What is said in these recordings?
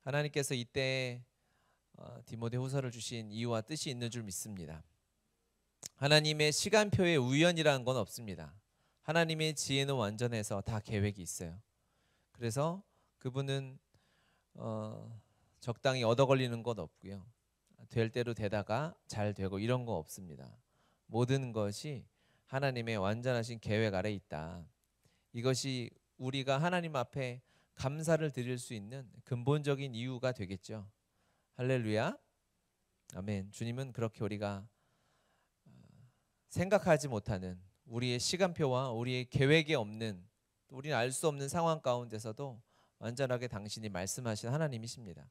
하나님께서 이때 디모데후서를 주신 이유와 뜻이 있는 줄 믿습니다. 하나님의 시간표에 우연이라는 건 없습니다. 하나님의 지혜는 완전해서 다 계획이 있어요. 그래서 그분은 적당히 얻어 걸리는 것 없고요. 될 대로 되다가 잘 되고 이런 거 없습니다. 모든 것이 하나님의 완전하신 계획 아래 있다. 이것이 우리가 하나님 앞에 감사를 드릴 수 있는 근본적인 이유가 되겠죠. 할렐루야. 아멘. 주님은 그렇게 우리가 생각하지 못하는 우리의 시간표와 우리의 계획이 없는, 우리는 알 수 없는 상황 가운데서도 완전하게 당신이 말씀하신 하나님이십니다.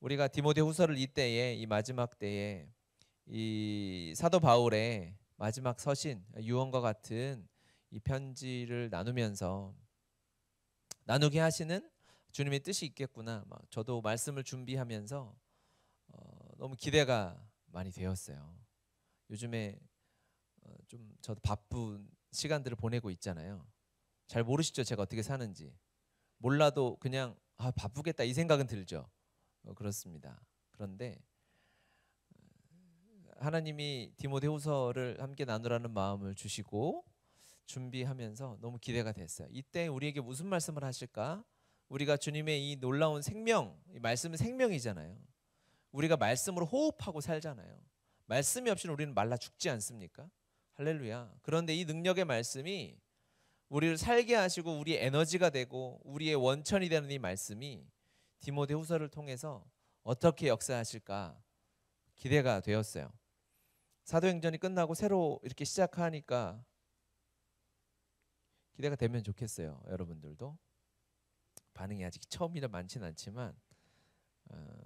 우리가 디모데후서를 이때에, 이 마지막 때에 이 사도 바울의 마지막 서신, 유언과 같은 이 편지를 나누게 하시는 주님의 뜻이 있겠구나. 저도 말씀을 준비하면서 너무 기대가 많이 되었어요. 요즘에 좀 저도 바쁜 시간들을 보내고 있잖아요. 잘 모르시죠? 제가 어떻게 사는지. 몰라도 그냥 바쁘겠다 이 생각은 들죠. 그렇습니다. 그런데 하나님이 디모데후서를 함께 나누라는 마음을 주시고 준비하면서 너무 기대가 됐어요. 이때 우리에게 무슨 말씀을 하실까? 우리가 주님의 이 놀라운 생명, 이 말씀은 생명이잖아요. 우리가 말씀으로 호흡하고 살잖아요. 말씀이 없이는 우리는 말라 죽지 않습니까? 할렐루야. 그런데 이 능력의 말씀이 우리를 살게 하시고 우리의 에너지가 되고 우리의 원천이 되는 이 말씀이 디모데후서를 통해서 어떻게 역사하실까 기대가 되었어요. 사도행전이 끝나고 새로 이렇게 시작하니까 기대가 되면 좋겠어요. 여러분들도 반응이 아직 처음이라 많지는 않지만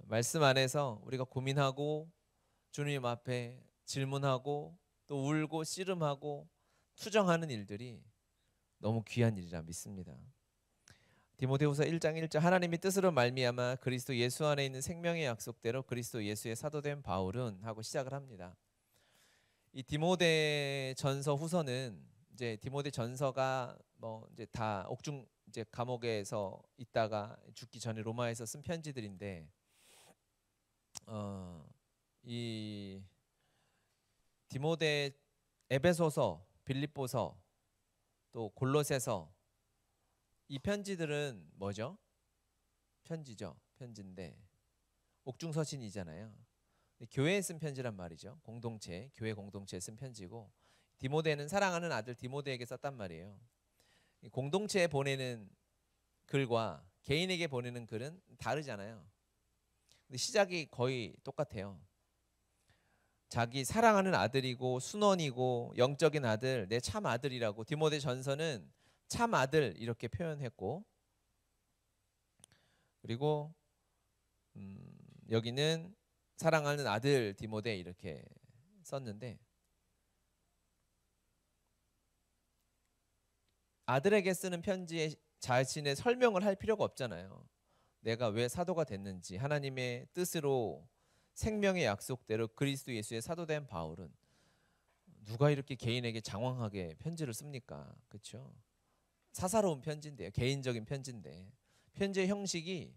말씀 안에서 우리가 고민하고 주님 앞에 질문하고 또 울고 씨름하고 투정하는 일들이 너무 귀한 일이라 믿습니다. 디모데후서 1장 1절 하나님의 뜻으로 말미암아 그리스도 예수 안에 있는 생명의 약속대로 그리스도 예수의 사도된 바울은 하고 시작을 합니다. 이 디모데 전서 후서는 이제 디모데 전서가 이제 다 옥중 이제 감옥에서 있다가 죽기 전에 로마에서 쓴 편지들인데 이 디모데 에베소서, 빌립보서, 또 골로새서 이 편지들은 뭐죠? 편지죠. 편지인데 옥중서신이잖아요. 교회에 쓴 편지란 말이죠. 공동체, 교회 공동체에 쓴 편지고 디모데는 사랑하는 아들 디모데에게 썼단 말이에요. 공동체에 보내는 글과 개인에게 보내는 글은 다르잖아요. 근데 시작이 거의 똑같아요. 자기 사랑하는 아들이고 순원이고 영적인 아들, 내 참 아들이라고 디모데 전서는 참 아들 이렇게 표현했고, 그리고 여기는 사랑하는 아들 디모데 이렇게 썼는데 아들에게 쓰는 편지에 자신의 설명을 할 필요가 없잖아요. 내가 왜 사도가 됐는지, 하나님의 뜻으로 생명의 약속대로 그리스도 예수의 사도된 바울은 누가 이렇게 개인에게 장황하게 편지를 씁니까? 그렇죠? 사사로운 편지인데요. 개인적인 편지인데 편지의 형식이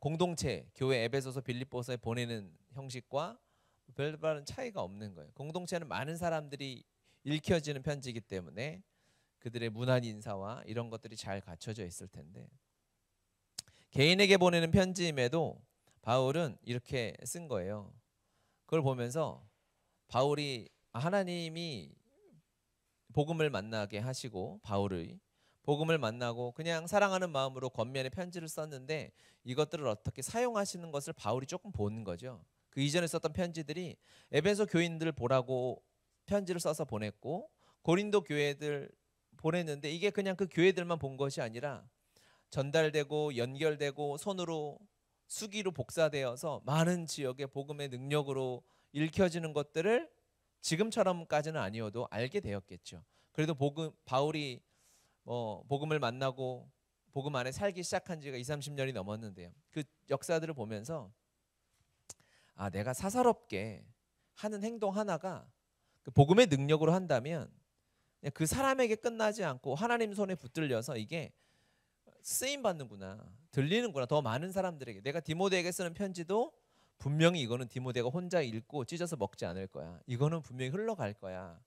공동체, 교회 에베소서 빌립보서에 보내는 형식과 별다른 차이가 없는 거예요. 공동체는 많은 사람들이 읽혀지는 편지이기 때문에 그들의 문안 인사와 이런 것들이 잘 갖춰져 있을 텐데 개인에게 보내는 편지임에도 바울은 이렇게 쓴 거예요. 그걸 보면서 바울이 하나님이 복음을 만나게 하시고 바울의 복음을 만나고 그냥 사랑하는 마음으로 겉면에 편지를 썼는데 이것들을 어떻게 사용하시는 것을 바울이 조금 본 거죠. 그 이전에 썼던 편지들이 에베소 교인들 보라고 편지를 써서 보냈고 고린도 교회들 보냈는데 이게 그냥 그 교회들만 본 것이 아니라 전달되고 연결되고 손으로 수기로 복사되어서 많은 지역의 복음의 능력으로 읽혀지는 것들을 지금처럼까지는 아니어도 알게 되었겠죠. 그래도 바울이 복음을 만나고 복음 안에 살기 시작한 지가 20-30년이 넘었는데요. 그 역사들을 보면서 내가 사사롭게 하는 행동 하나가 그 복음의 능력으로 한다면 그 사람에게 끝나지 않고 하나님 손에 붙들려서 이게 쓰임 받는구나, 들리는구나, 더 많은 사람들에게. 내가 디모데에게 쓰는 편지도 분명히 이거는 디모데가 혼자 읽고 찢어서 먹지 않을 거야. 이거는 분명히 흘러갈 거야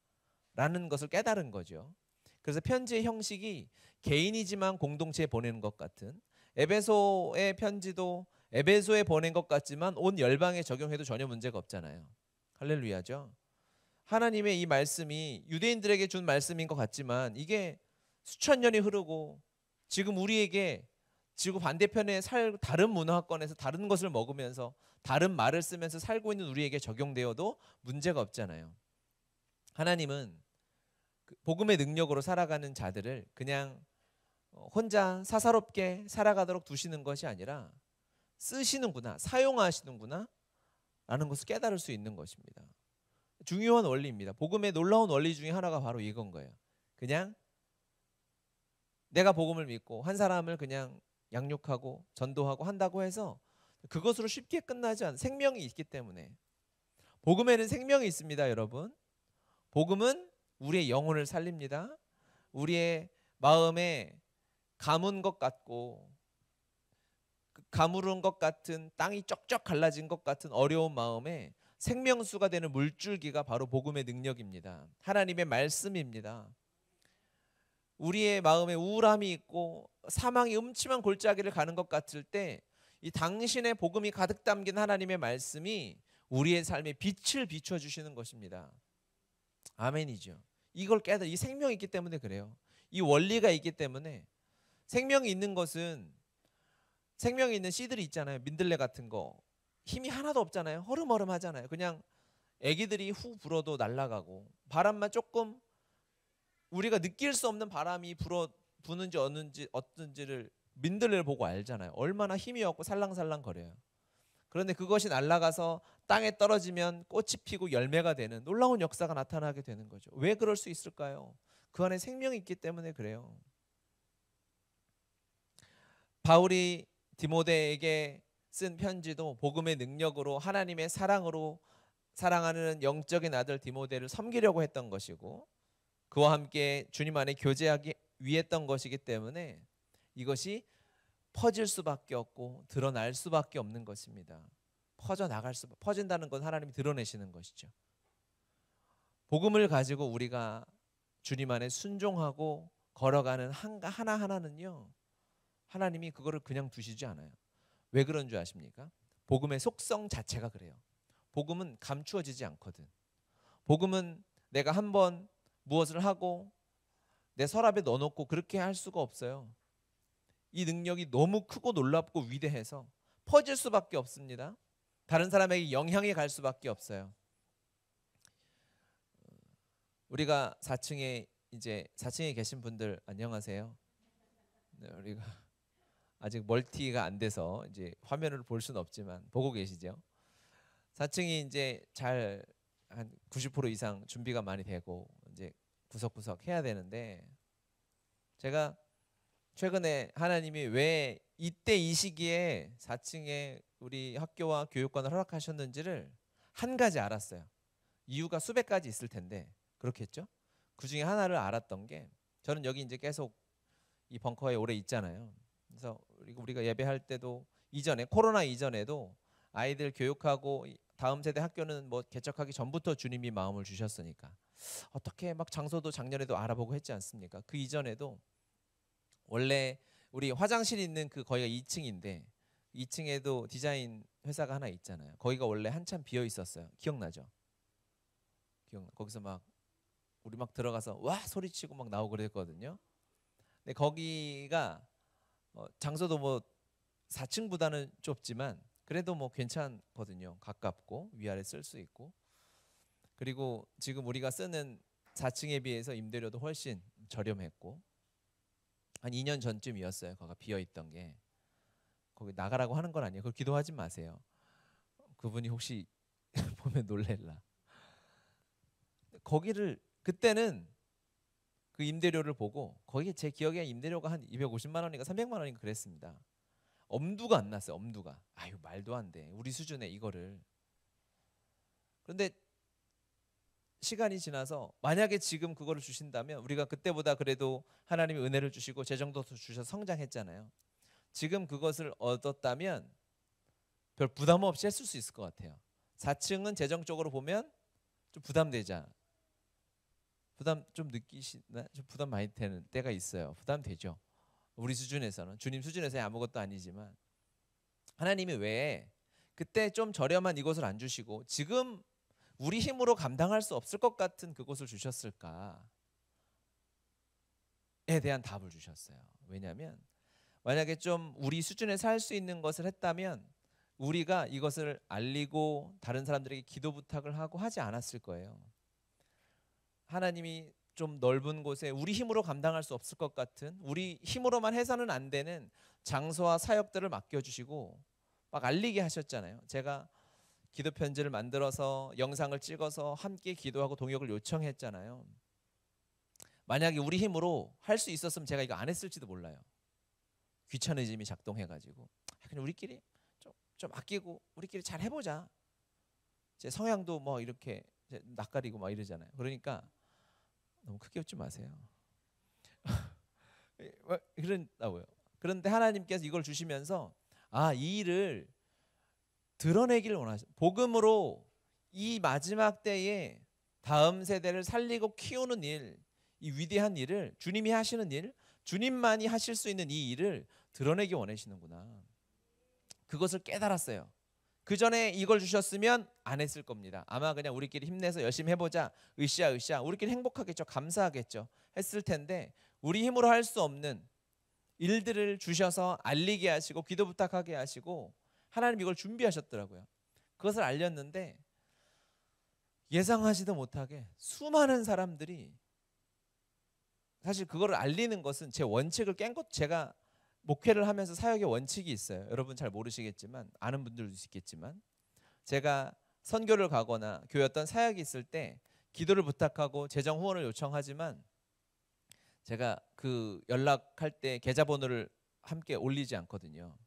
라는 것을 깨달은 거죠. 그래서 편지의 형식이 개인이지만 공동체에 보내는 것 같은, 에베소의 편지도 에베소에 보낸 것 같지만 온 열방에 적용해도 전혀 문제가 없잖아요. 할렐루야죠. 하나님의 이 말씀이 유대인들에게 준 말씀인 것 같지만 이게 수천 년이 흐르고 지금 우리에게 지구 반대편에 다른 문화권에서 다른 것을 먹으면서 다른 말을 쓰면서 살고 있는 우리에게 적용되어도 문제가 없잖아요. 하나님은 복음의 능력으로 살아가는 자들을 그냥 혼자 사사롭게 살아가도록 두시는 것이 아니라 쓰시는구나, 사용하시는구나 라는 것을 깨달을 수 있는 것입니다. 중요한 원리입니다. 복음의 놀라운 원리 중에 하나가 바로 이건 거예요. 그냥 내가 복음을 믿고 한 사람을 그냥 양육하고 전도하고 한다고 해서 그것으로 쉽게 끝나지 않아요. 생명이 있기 때문에. 복음에는 생명이 있습니다, 여러분. 복음은 우리의 영혼을 살립니다. 우리의 마음에 가문 것 같고 가무른 것 같은, 땅이 쩍쩍 갈라진 것 같은 어려운 마음에 생명수가 되는 물줄기가 바로 복음의 능력입니다. 하나님의 말씀입니다. 우리의 마음에 우울함이 있고 사망이 음침한 골짜기를 가는 것 같을 때 이 당신의 복음이 가득 담긴 하나님의 말씀이 우리의 삶에 빛을 비춰주시는 것입니다. 아멘이죠. 이걸 깨달아, 이 생명이 있기 때문에 그래요. 이 원리가 있기 때문에. 생명이 있는 것은, 생명이 있는 씨들이 있잖아요. 민들레 같은 거 힘이 하나도 없잖아요. 허름허름 하잖아요. 그냥 애기들이 후 불어도 날아가고, 바람만 조금 우리가 느낄 수 없는 바람이 부는지 어떤지를 민들레를 보고 알잖아요. 얼마나 힘이 없고 살랑살랑 거려요. 그런데 그것이 날아가서 땅에 떨어지면 꽃이 피고 열매가 되는 놀라운 역사가 나타나게 되는 거죠. 왜 그럴 수 있을까요? 그 안에 생명이 있기 때문에 그래요. 바울이 디모데에게 쓴 편지도 복음의 능력으로, 하나님의 사랑으로 사랑하는 영적인 아들 디모데를 섬기려고 했던 것이고, 그와 함께 주님 안에 교제하기 위했던 것이기 때문에 이것이 퍼질 수밖에 없고 드러날 수밖에 없는 것입니다. 퍼진다는 건 하나님이 드러내시는 것이죠. 복음을 가지고 우리가 주님 안에 순종하고 걸어가는 하나하나는요, 하나님이 그거를 그냥 두시지 않아요. 왜 그런 줄 아십니까? 복음의 속성 자체가 그래요. 복음은 감추어지지 않거든. 복음은 내가 한번 무엇을 하고 내 서랍에 넣어놓고 그렇게 할 수가 없어요. 이 능력이 너무 크고 놀랍고 위대해서 퍼질 수밖에 없습니다. 다른 사람에게 영향이 갈 수밖에 없어요. 우리가 4층에 계신 분들 안녕하세요. 네, 우리가 아직 멀티가 안 돼서 이제 화면을 볼 수는 없지만 보고 계시죠? 4층이 이제 잘 한 90% 이상 준비가 많이 되고 이제 구석구석 해야 되는데, 제가 최근에 하나님이 왜 이때 이 시기에 4층에 우리 학교와 교육관을 허락하셨는지를 한 가지 알았어요. 이유가 수백 가지 있을 텐데 그렇겠죠? 그 중에 하나를 알았던 게, 저는 여기 이제 계속 이 벙커에 오래 있잖아요. 그래서 우리가 예배할 때도 코로나 이전에도 아이들 교육하고 다음 세대 학교는 뭐 개척하기 전부터 주님이 마음을 주셨으니까 어떻게 막 장소도 작년에도 알아보고 했지 않습니까? 그 이전에도 원래 우리 화장실 있는 그 거기가 2층인데 2층에도 디자인 회사가 하나 있잖아요. 거기가 원래 한참 비어 있었어요. 기억나죠? 거기서 막 우리 막 들어가서 와 소리치고 막 나오고 그랬거든요. 근데 거기가 장소도 뭐 4층보다는 좁지만 그래도 뭐 괜찮거든요. 가깝고 위아래 쓸 수 있고. 그리고 지금 우리가 쓰는 4층에 비해서 임대료도 훨씬 저렴했고, 한 2년 전쯤이었어요. 거기가 비어 있던 게. 거기 나가라고 하는 건 아니에요. 그걸 기도하지 마세요. 그분이 혹시 보면 놀랄라. 거기를 그때는 그 임대료를 보고, 거기 제 기억에 임대료가 한 250만 원인가 300만 원인가 그랬습니다. 엄두가 안 났어요. 엄두가. 아유 말도 안 돼. 우리 수준에 이거를. 그런데 시간이 지나서 만약에 지금 그거를 주신다면 우리가 그때보다 그래도 하나님이 은혜를 주시고 재정도 주셔서 성장했잖아요. 지금 그것을 얻었다면 별 부담 없이 했을 수 있을 것 같아요. 4층은 재정적으로 보면 좀 부담되자. 부담 좀 느끼시나? 좀 부담 많이 되는 때가 있어요. 부담되죠. 우리 수준에서는, 주님 수준에서는 아무것도 아니지만 하나님이 왜 그때 좀 저렴한 이것을 안 주시고 지금 우리 힘으로 감당할 수 없을 것 같은 그것을 주셨을까에 대한 답을 주셨어요. 왜냐하면 만약에 좀 우리 수준에서 할 수 있는 것을 했다면 우리가 이것을 알리고 다른 사람들에게 기도 부탁을 하고 하지 않았을 거예요. 하나님이 좀 넓은 곳에 우리 힘으로 감당할 수 없을 것 같은, 우리 힘으로만 해서는 안 되는 장소와 사역들을 맡겨주시고 막 알리게 하셨잖아요. 제가 기도 편지를 만들어서 영상을 찍어서 함께 기도하고 동역을 요청했잖아요. 만약에 우리 힘으로 할 수 있었으면 제가 이거 안 했을지도 몰라요. 귀차니즘이 작동해가지고 그냥 우리끼리 좀 아끼고 우리끼리 잘 해보자. 제 성향도 뭐 이렇게 낯가리고 막 이러잖아요. 그러니까 너무 크게 웃지 마세요. 그런다고요. 그런데 하나님께서 이걸 주시면서 이 일을 드러내기를 원하셔. 복음으로 이 마지막 때에 다음 세대를 살리고 키우는 일, 이 위대한 일을 주님이 하시는 일, 주님만이 하실 수 있는 이 일을 드러내기 원하시는구나. 그것을 깨달았어요. 그 전에 이걸 주셨으면 안 했을 겁니다. 아마 그냥 우리끼리 힘내서 열심히 해보자, 으쌰 우리끼리 행복하겠죠, 감사하겠죠 했을 텐데 우리 힘으로 할 수 없는 일들을 주셔서 알리게 하시고 기도 부탁하게 하시고 하나님 이걸 준비하셨더라고요. 그것을 알렸는데 예상하지도 못하게 수많은 사람들이, 사실 그거를 알리는 것은 제 원칙을 깬 것, 제가 목회를 하면서 사역의 원칙이 있어요. 여러분 잘 모르시겠지만, 아는 분들도 있겠지만, 제가 선교를 가거나 교회 어떤 사역이 있을 때 기도를 부탁하고 재정 후원을 요청하지만 제가 그 연락할 때 계좌번호를 함께 올리지 않거든요.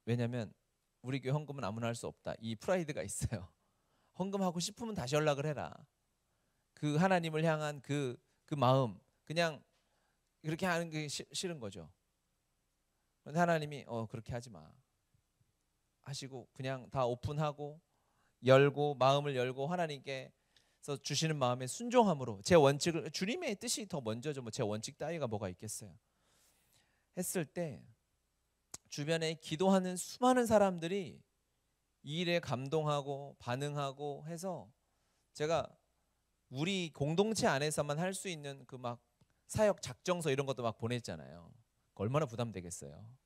왜냐하면 우리 교회 헌금은 아무나 할 수 없다, 이 프라이드가 있어요. 헌금하고 싶으면 다시 연락을 해라. 그 하나님을 향한 그 마음, 그냥 그렇게 하는 게 싫은 거죠. 그런데 하나님이 그렇게 하지 마 하시고 그냥 다 오픈하고 열고 마음을 열고 하나님께서 주시는 마음에 순종함으로 제 원칙을, 주님의 뜻이 더 먼저죠. 뭐 제 원칙 따위가 뭐가 있겠어요. 했을 때 주변에 기도하는 수많은 사람들이 이 일에 감동하고 반응하고 해서 제가 우리 공동체 안에서만 할 수 있는 그 막 사역 작정서 이런 것도 막 보냈잖아요. 얼마나 부담되겠어요.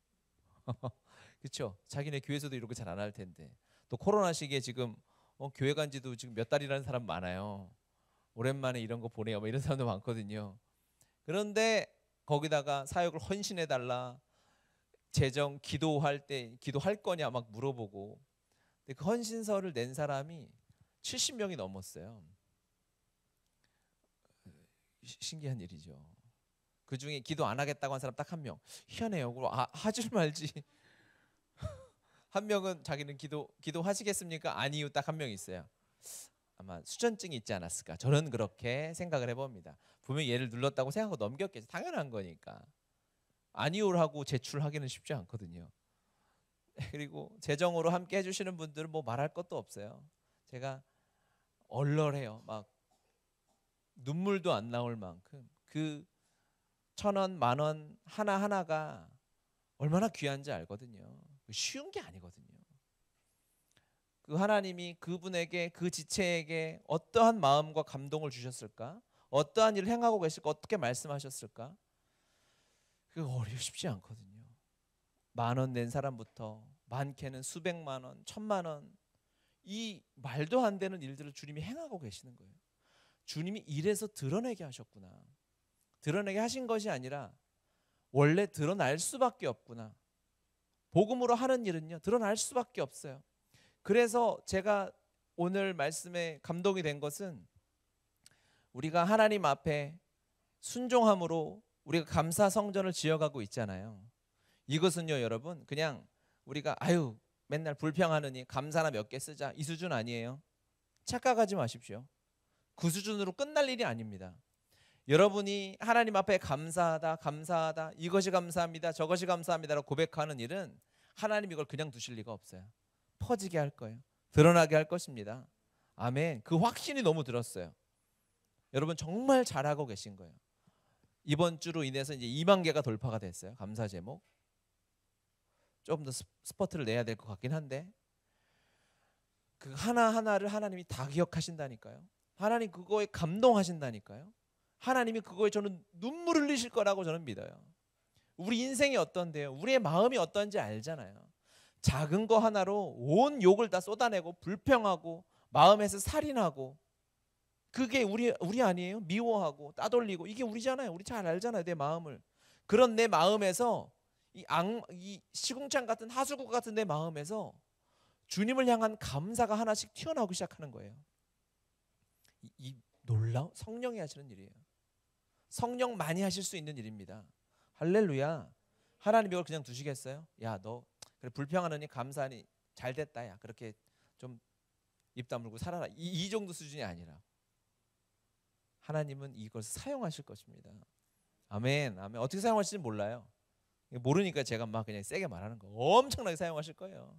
그렇죠? 자기네 교회에서도 이런 거 잘 안 할 텐데. 또 코로나 시기에 지금 교회 간 지도 지금 몇 달이라는 사람 많아요. 오랜만에 이런 거 보내요, 뭐 이런 사람도 많거든요. 그런데 거기다가 사역을 헌신해 달라, 재정 기도할 때 기도할 거냐 막 물어보고. 근데 그 헌신서를 낸 사람이 70명이 넘었어요. 신기한 일이죠. 그 중에 기도 안 하겠다고 한 사람 딱 한 명. 희한해요. 그럼 하질 말지. 한 명은 자기는 기도하시겠습니까? 아니요, 딱 한 명 있어요. 아마 수전증이 있지 않았을까, 저는 그렇게 생각을 해봅니다. 분명히 얘를 눌렀다고 생각하고 넘겼겠죠. 당연한 거니까. 아니요를 하고 제출하기는 쉽지 않거든요. 그리고 재정으로 함께 해주시는 분들은 뭐 말할 것도 없어요. 제가 얼얼해요. 막 눈물도 안 나올 만큼 그 1,000원, 10,000원 하나하나가 얼마나 귀한지 알거든요. 쉬운 게 아니거든요. 그 하나님이 그분에게, 그 지체에게 어떠한 마음과 감동을 주셨을까? 어떠한 일을 행하고 계실까? 어떻게 말씀하셨을까? 그거 쉽지 않거든요. 10,000원 낸 사람부터 많게는 수백만 원, 1,000만 원, 이 말도 안 되는 일들을 주님이 행하고 계시는 거예요. 주님이 이래서 드러내게 하셨구나. 드러내게 하신 것이 아니라 원래 드러날 수밖에 없구나. 복음으로 하는 일은요, 드러날 수밖에 없어요. 그래서 제가 오늘 말씀에 감동이 된 것은 우리가 하나님 앞에 순종함으로 우리가 감사 성전을 지어가고 있잖아요. 이것은요, 여러분, 그냥 우리가 맨날 불평하느니 감사나 몇 개 쓰자, 이 수준 아니에요. 착각하지 마십시오. 그 수준으로 끝날 일이 아닙니다. 여러분이 하나님 앞에 감사하다, 감사하다, 이것이 감사합니다, 저것이 감사합니다라고 고백하는 일은 하나님 이걸 그냥 두실 리가 없어요. 퍼지게 할 거예요. 드러나게 할 것입니다. 아멘. 그 확신이 너무 들었어요. 여러분 정말 잘하고 계신 거예요. 이번 주로 인해서 이제 2만 개가 돌파가 됐어요. 감사 제목. 조금 더 스포트를 내야 될 것 같긴 한데 그 하나하나를 하나님이 다 기억하신다니까요. 하나님 그거에 감동하신다니까요. 하나님이 그거에 저는 눈물을 흘리실 거라고 저는 믿어요. 우리 인생이 어떤데요? 우리의 마음이 어떤지 알잖아요. 작은 거 하나로 온 욕을 다 쏟아내고 불평하고 마음에서 살인하고 그게 우리 아니에요? 미워하고 따돌리고 이게 우리잖아요. 우리 잘 알잖아요. 내 마음을. 그런 내 마음에서 이 시궁창 같은 하수구 같은 내 마음에서 주님을 향한 감사가 하나씩 튀어나오기 시작하는 거예요. 이 놀라운 성령이 하시는 일이에요. 성령 많이 하실 수 있는 일입니다. 할렐루야. 하나님 이걸 그냥 두시겠어요? 야, 너 그래 불평하느니 감사하니 잘 됐다. 야, 그렇게 좀 입 다물고 살아라. 이 정도 수준이 아니라 하나님은 이걸 사용하실 것입니다. 아멘. 아멘. 어떻게 사용하실지 몰라요. 모르니까 제가 막 그냥 세게 말하는 거. 엄청나게 사용하실 거예요.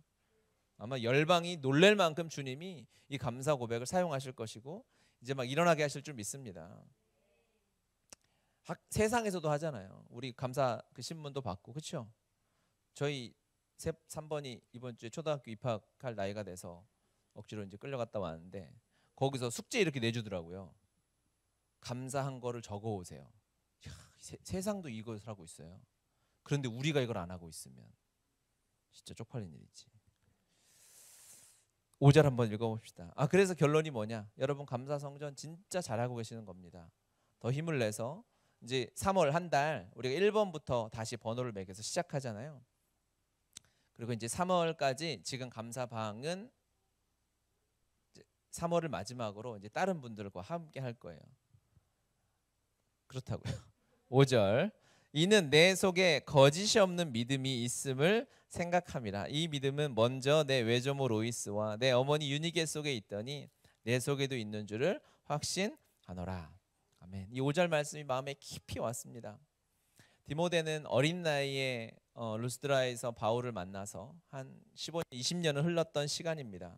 아마 열방이 놀랄 만큼 주님이 이 감사 고백을 사용하실 것이고 이제 막 일어나게 하실 줄 믿습니다. 세상에서도 하잖아요. 우리 감사 그 신문도 받고 그렇죠? 저희 3번이 이번 주에 초등학교 입학할 나이가 돼서 억지로 이제 끌려갔다 왔는데 거기서 숙제 이렇게 내주더라고요. 감사한 거를 적어 오세요. 야, 세상도 이것을 하고 있어요. 그런데 우리가 이걸 안 하고 있으면 진짜 쪽팔린 일이지. 5절 한번 읽어봅시다. 그래서 결론이 뭐냐? 여러분 감사성전 진짜 잘하고 계시는 겁니다. 더 힘을 내서 이제 3월 한 달 우리가 1번부터 다시 번호를 매겨서 시작하잖아요. 그리고 이제 3월까지 지금 감사방은 3월을 마지막으로 이제 다른 분들과 함께 할 거예요. 그렇다고요. 5절. 이는 내 속에 거짓이 없는 믿음이 있음을 생각함이라. 이 믿음은 먼저 내 외조모 로이스와 내 어머니 유니게 속에 있더니 내 속에도 있는 줄을 확신하노라. 아멘. 이 5절 말씀이 마음에 깊이 왔습니다. 디모데는 어린 나이에 루스드라에서 바울을 만나서 한 15년, 20년을 흘렀던 시간입니다.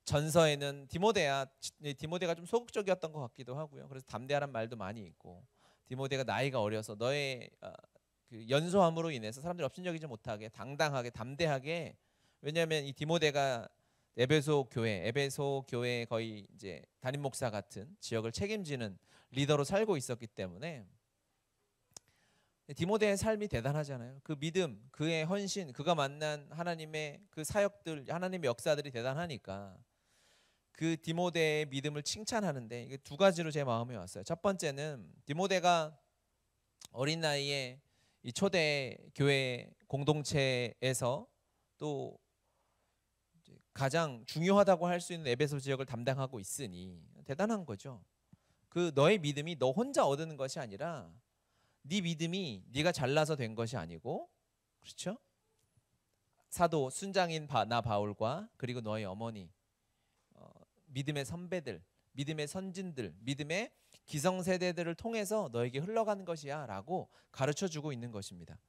전서에는 디모데가 좀 소극적이었던 것 같기도 하고요. 그래서 담대하란 말도 많이 있고 디모데가 나이가 어려서 너의 그 연소함으로 인해서 사람들이 업신여기지 못하게 당당하게 담대하게, 왜냐하면 이 디모데가 에베소 교회 거의 이제 담임 목사 같은 지역을 책임지는 리더로 살고 있었기 때문에 디모데의 삶이 대단하잖아요. 그 믿음, 그의 헌신, 그가 만난 하나님의 그 사역들, 하나님의 역사들이 대단하니까 그 디모데의 믿음을 칭찬하는데 이게 두 가지로 제 마음에 왔어요. 첫 번째는 디모데가 어린 나이에 이 초대 교회 공동체에서 또 가장 중요하다고 할 수 있는 에베소 지역을 담당하고 있으니 대단한 거죠. 그 너의 믿음이 너 혼자 얻는 것이 아니라 네 믿음이 네가 잘나서 된 것이 아니고, 그렇죠? 사도 순장인 나 바울과 그리고 너의 어머니, 믿음의 선배들, 믿음의 선진들, 믿음의 기성세대들을 통해서 너에게 흘러가는 것이야 라고 가르쳐주고 있는 것입니다.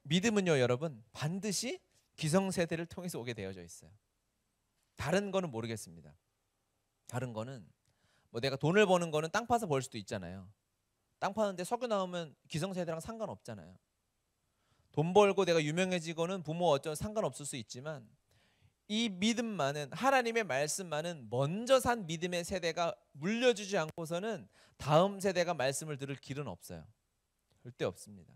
믿음은요 여러분 반드시 기성세대를 통해서 오게 되어져 있어요. 다른 거는 모르겠습니다. 다른 거는 뭐 내가 돈을 버는 거는 땅 파서 벌 수도 있잖아요. 땅 파는데 석유 나오면 기성세대랑 상관없잖아요. 돈 벌고 내가 유명해지고는 부모 어쩌면 상관없을 수 있지만 이 믿음만은, 하나님의 말씀만은 먼저 산 믿음의 세대가 물려주지 않고서는 다음 세대가 말씀을 들을 길은 없어요. 절대 없습니다.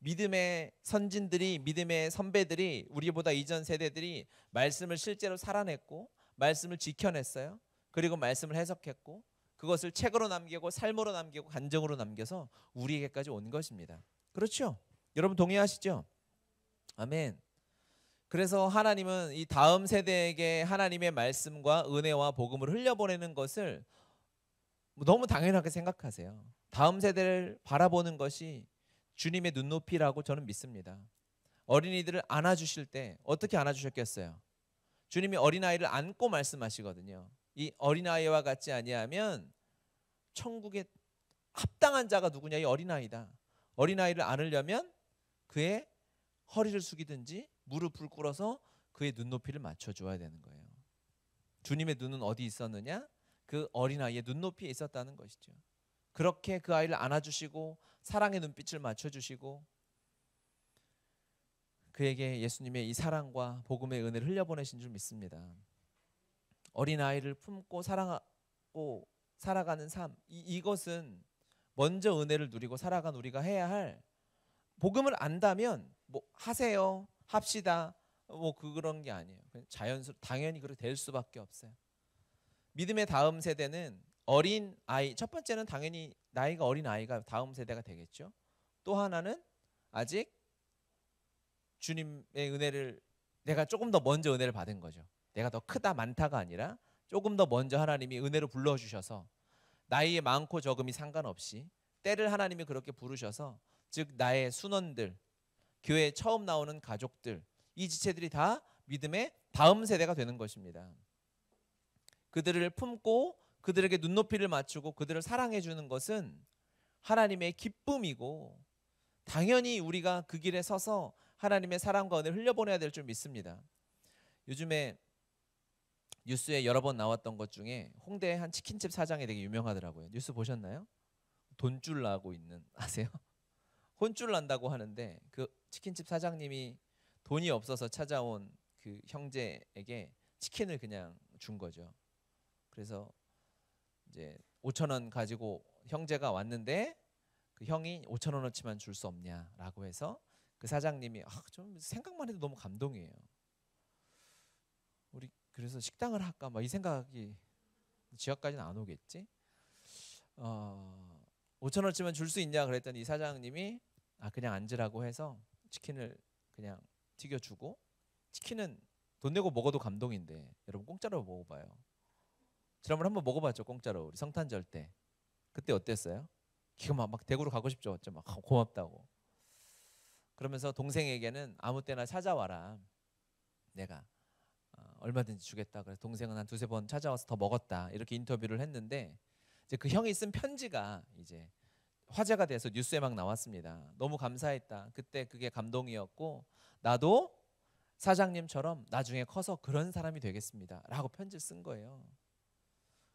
믿음의 선진들이, 믿음의 선배들이, 우리보다 이전 세대들이 말씀을 실제로 살아냈고 말씀을 지켜냈어요. 그리고 말씀을 해석했고 그것을 책으로 남기고 삶으로 남기고 간증으로 남겨서 우리에게까지 온 것입니다. 그렇죠? 여러분 동의하시죠? 아멘. 그래서 하나님은 이 다음 세대에게 하나님의 말씀과 은혜와 복음을 흘려보내는 것을 너무 당연하게 생각하세요. 다음 세대를 바라보는 것이 주님의 눈높이라고 저는 믿습니다. 어린이들을 안아주실 때 어떻게 안아주셨겠어요? 주님이 어린아이를 안고 말씀하시거든요. 이 어린아이와 같지 아니하면 천국에 합당한 자가 누구냐? 이 어린아이다. 어린아이를 안으려면 그의 허리를 숙이든지 무릎을 꿇어서 그의 눈높이를 맞춰줘야 되는 거예요. 주님의 눈은 어디 있었느냐? 그 어린아이의 눈높이에 있었다는 것이죠. 그렇게 그 아이를 안아주시고 사랑의 눈빛을 맞춰주시고 그에게 예수님의 이 사랑과 복음의 은혜를 흘려보내신 줄 믿습니다. 어린아이를 품고 사랑하고 살아가는 삶, 이것은 먼저 은혜를 누리고 살아간 우리가 해야 할, 복음을 안다면 뭐 하세요, 합시다, 뭐 그런 게 아니에요. 당연히 그렇게 될 수밖에 없어요. 믿음의 다음 세대는 어린 아이, 첫 번째는 당연히 나이가 어린 아이가 다음 세대가 되겠죠. 또 하나는 아직 주님의 은혜를, 내가 조금 더 먼저 은혜를 받은 거죠. 내가 더 크다 많다가 아니라 조금 더 먼저 하나님이 은혜로 불러주셔서 나이에 많고 적음이 상관없이 때를 하나님이 그렇게 부르셔서, 즉 나의 순원들, 교회에 처음 나오는 가족들, 이 지체들이 다 믿음의 다음 세대가 되는 것입니다. 그들을 품고 그들에게 눈높이를 맞추고 그들을 사랑해 주는 것은 하나님의 기쁨이고, 당연히 우리가 그 길에 서서 하나님의 사랑과 은혜를 흘려보내야 될 줄 믿습니다. 요즘에 뉴스에 여러 번 나왔던 것 중에 홍대의 한 치킨집 사장이 되게 유명하더라고요. 뉴스 보셨나요? 돈줄 나고 있는, 아세요? 혼줄 난다고 하는데 그 치킨집 사장님이 돈이 없어서 찾아온 그 형제에게 치킨을 그냥 준 거죠. 그래서 이제 5,000원 가지고 형제가 왔는데 그 형이 5,000원어치만 줄 수 없냐라고 해서 그 사장님이 좀 생각만 해도 너무 감동이에요. 우리 그래서 식당을 할까 막 이 생각이, 지역까지는 안 오겠지. 5,000원어치만 줄 수 있냐 그랬더니 이 사장님이 그냥 앉으라고 해서 치킨을 그냥 튀겨주고, 치킨은 돈 내고 먹어도 감동인데 여러분 공짜로 먹어봐요. 지난번에 한번 먹어봤죠, 공짜로. 우리 성탄절 때. 그때 어땠어요? 기가 막 대구로 가고 싶죠. 막 고맙다고. 그러면서 동생에게는 아무 때나 찾아와라, 내가 얼마든지 주겠다. 그래서 동생은 한 두세 번 찾아와서 더 먹었다, 이렇게 인터뷰를 했는데, 이제 그 형이 쓴 편지가 이제 화제가 돼서 뉴스에 막 나왔습니다. 너무 감사했다. 그때 그게 감동이었고 나도 사장님처럼 나중에 커서 그런 사람이 되겠습니다, 라고 편지를 쓴 거예요.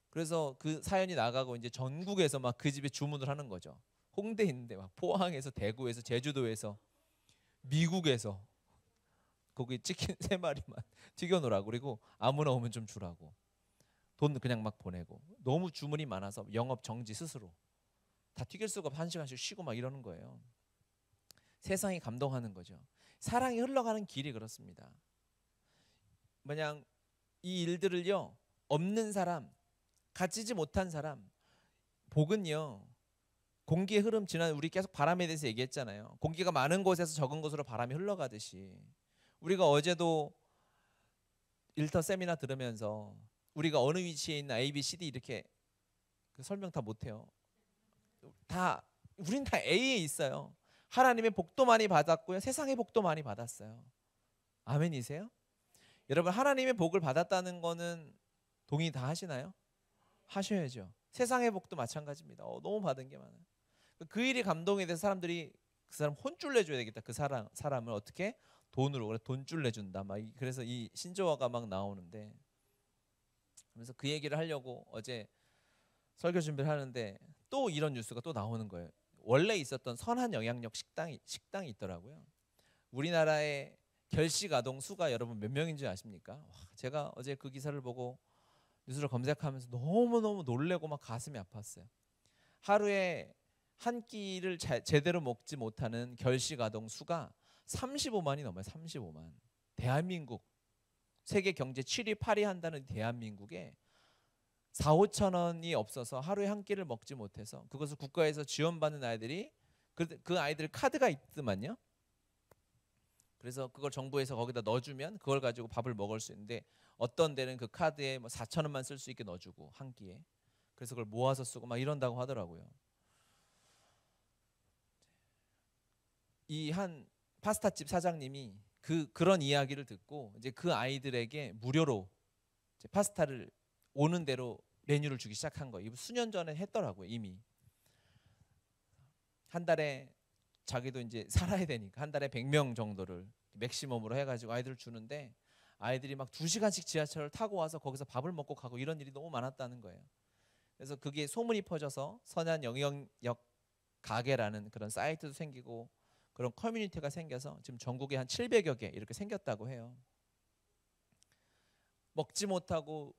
그래서 그 사연이 나가고 이제 전국에서 막 그 집에 주문을 하는 거죠. 홍대에 있는데 막 포항에서, 대구에서, 제주도에서, 미국에서 거기 치킨 3마리만 튀겨놓으라고, 그리고 아무나 오면 좀 주라고, 돈 그냥 막 보내고, 너무 주문이 많아서 영업 정지 스스로, 다 튀길 수가 없어, 1시간씩 쉬고 막 이러는 거예요. 세상이 감동하는 거죠. 사랑이 흘러가는 길이 그렇습니다. 마냥 이 일들을요, 없는 사람, 가지지 못한 사람, 복은요 공기의 흐름, 지난 우리 계속 바람에 대해서 얘기했잖아요. 공기가 많은 곳에서 적은 곳으로 바람이 흘러가듯이, 우리가 어제도 일터 세미나 들으면서 우리가 어느 위치에 있는 A, B, C, D 이렇게 설명 다 못해요. 우린 다 A에 있어요. 하나님의 복도 많이 받았고요, 세상의 복도 많이 받았어요. 아멘이세요? 여러분, 하나님의 복을 받았다는 거는 동의 다 하시나요? 하셔야죠. 세상의 복도 마찬가지입니다. 너무 받은 게 많아요. 그 일이 감동이 돼서 사람들이 그 사람 혼쭐 내줘야 되겠다. 그 사람을 어떻게? 돈으로. 그래, 돈줄 내준다. 그래서 이 신조어가 막 나오는데, 그래서 그 얘기를 하려고 어제 설교 준비를 하는데 또 이런 뉴스가 또 나오는 거예요. 원래 있었던 선한 영향력 식당이 있더라고요. 우리나라의 결식 아동 수가 여러분 몇 명인 줄 아십니까? 제가 어제 그 기사를 보고 뉴스를 검색하면서 너무너무 놀래고 막 가슴이 아팠어요. 하루에 한 끼를 제대로 먹지 못하는 결식 아동 수가 35만이 넘어요. 35만. 대한민국 세계 경제 7위 8위 한다는 대한민국에 4, 5천 원이 없어서 하루에 한 끼를 먹지 못해서, 그것을 국가에서 지원받는 아이들이, 그 아이들 카드가 있더만요. 그래서 그걸 정부에서 거기다 넣어주면 그걸 가지고 밥을 먹을 수 있는데, 어떤 데는 그 카드에 4천 원만 쓸 수 있게 넣어주고 한 끼에, 그래서 그걸 모아서 쓰고 막 이런다고 하더라고요. 이 한 파스타집 사장님이 그런 이야기를 듣고 이제 그 아이들에게 무료로 이제 파스타를 오는 대로 메뉴를 주기 시작한 거예요. 수년 전에 했더라고요. 이미 한 달에 자기도 이제 살아야 되니까 한 달에 100명 정도를 맥시멈으로 해가지고 아이들 주는데 아이들이 막 2시간씩 지하철을 타고 와서 거기서 밥을 먹고 가고 이런 일이 너무 많았다는 거예요. 그래서 그게 소문이 퍼져서 선한 영향력 가게라는 그런 사이트도 생기고 그런 커뮤니티가 생겨서 지금 전국에 한 700여 개 이렇게 생겼다고 해요. 먹지 못하고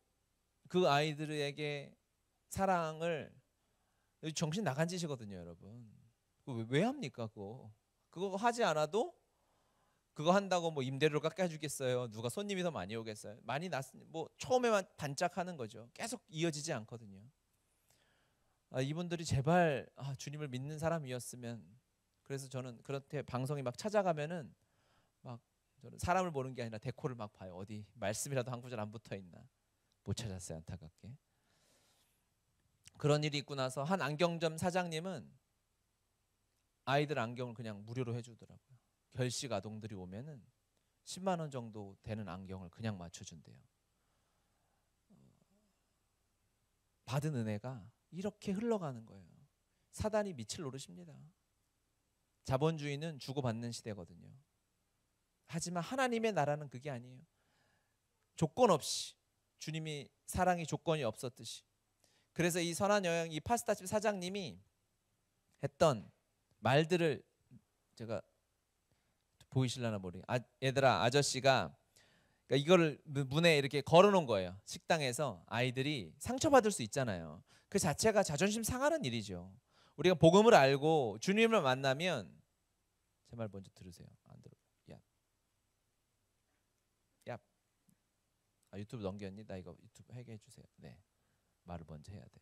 그 아이들에게 사랑을, 정신 나간 짓이거든요, 여러분. 왜 합니까, 그거 하지 않아도 그거 한다고 뭐 임대료를 깎아주겠어요? 누가 손님이 더 많이 오겠어요? 많이 뭐 처음에만 반짝하는 거죠. 계속 이어지지 않거든요. 이분들이 제발 주님을 믿는 사람이었으면. 그래서 저는 그렇게 방송이 막 찾아가면은 막 저는 사람을 보는 게 아니라 데코를 막 봐요. 어디 말씀이라도 한 구절 안 붙어 있나. 못 찾았어요, 안타깝게. 그런 일이 있고 나서 한 안경점 사장님은 아이들 안경을 그냥 무료로 해주더라고요. 결식 아동들이 오면은 10만 원 정도 되는 안경을 그냥 맞춰준대요. 받은 은혜가 이렇게 흘러가는 거예요. 사단이 미칠 노릇입니다. 자본주의는 주고받는 시대거든요. 하지만 하나님의 나라는 그게 아니에요. 조건 없이, 주님이 사랑이 조건이 없었듯이. 그래서 이 선한 여행, 이 파스타집 사장님이 했던 말들을 제가 보이실라나 모르겠어요. 얘들아, 아저씨가 그러니까 이거를 문에 이렇게 걸어놓은 거예요. 식당에서 아이들이 상처받을 수 있잖아요. 그 자체가 자존심 상하는 일이죠. 우리가 복음을 알고 주님을 만나면, 제 말 먼저 들으세요. 안 들어. 야, 유튜브 넘겼니? 나 이거 유튜브 하게 해주세요. 네, 말을 먼저 해야 돼.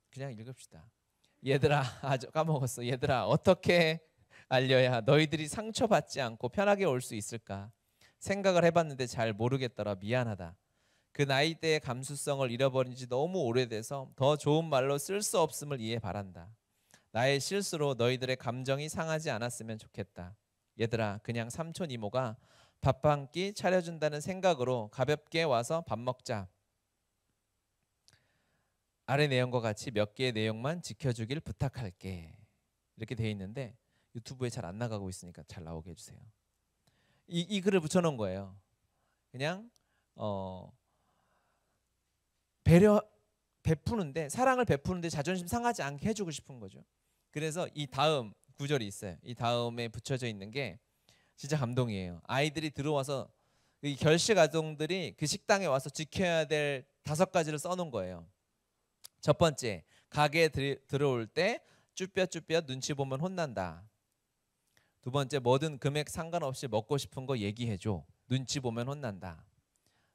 그냥 읽읍시다. 얘들아, 까먹었어. 얘들아, 어떻게 알려야 너희들이 상처받지 않고 편하게 올 수 있을까? 생각을 해봤는데 잘 모르겠더라. 미안하다. 그 나이대의 감수성을 잃어버린 지 너무 오래돼서 더 좋은 말로 쓸 수 없음을 이해 바란다. 나의 실수로 너희들의 감정이 상하지 않았으면 좋겠다. 얘들아, 그냥 삼촌 이모가 밥 한 끼 차려준다는 생각으로 가볍게 와서 밥 먹자. 아래 내용과 같이 몇 개의 내용만 지켜주길 부탁할게. 이렇게 돼 있는데 유튜브에 잘 안 나가고 있으니까 잘 나오게 해주세요. 이 글을 붙여놓은 거예요. 그냥 베푸는데, 사랑을 베푸는데 자존심 상하지 않게 해주고 싶은 거죠. 그래서 이 다음 구절이 있어요. 이 다음에 붙여져 있는 게 진짜 감동이에요. 아이들이 들어와서, 이 결식 아동들이 그 식당에 와서 지켜야 될 5가지를 써놓은 거예요. 첫 번째, 가게에 들어올 때 쭈뼛쭈뼛 눈치 보면 혼난다. 두 번째, 뭐든 금액 상관없이 먹고 싶은 거 얘기해줘. 눈치 보면 혼난다.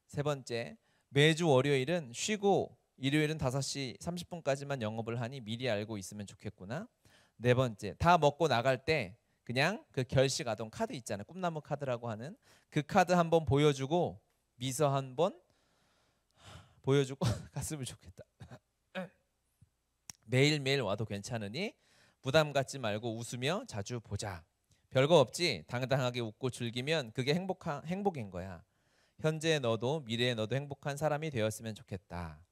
세 번째, 매주 월요일은 쉬고 일요일은 5시 30분까지만 영업을 하니 미리 알고 있으면 좋겠구나. 네 번째, 다 먹고 나갈 때 그냥 그 결식 아동 카드 있잖아요. 꿈나무 카드라고 하는 그 카드 한번 보여주고 미소 한번 보여주고 갔으면 좋겠다. 매일매일 와도 괜찮으니 부담 갖지 말고 웃으며 자주 보자. 별거 없지? 당당하게 웃고 즐기면 그게 행복인 거야. 현재의 너도 미래의 너도 행복한 사람이 되었으면 좋겠다.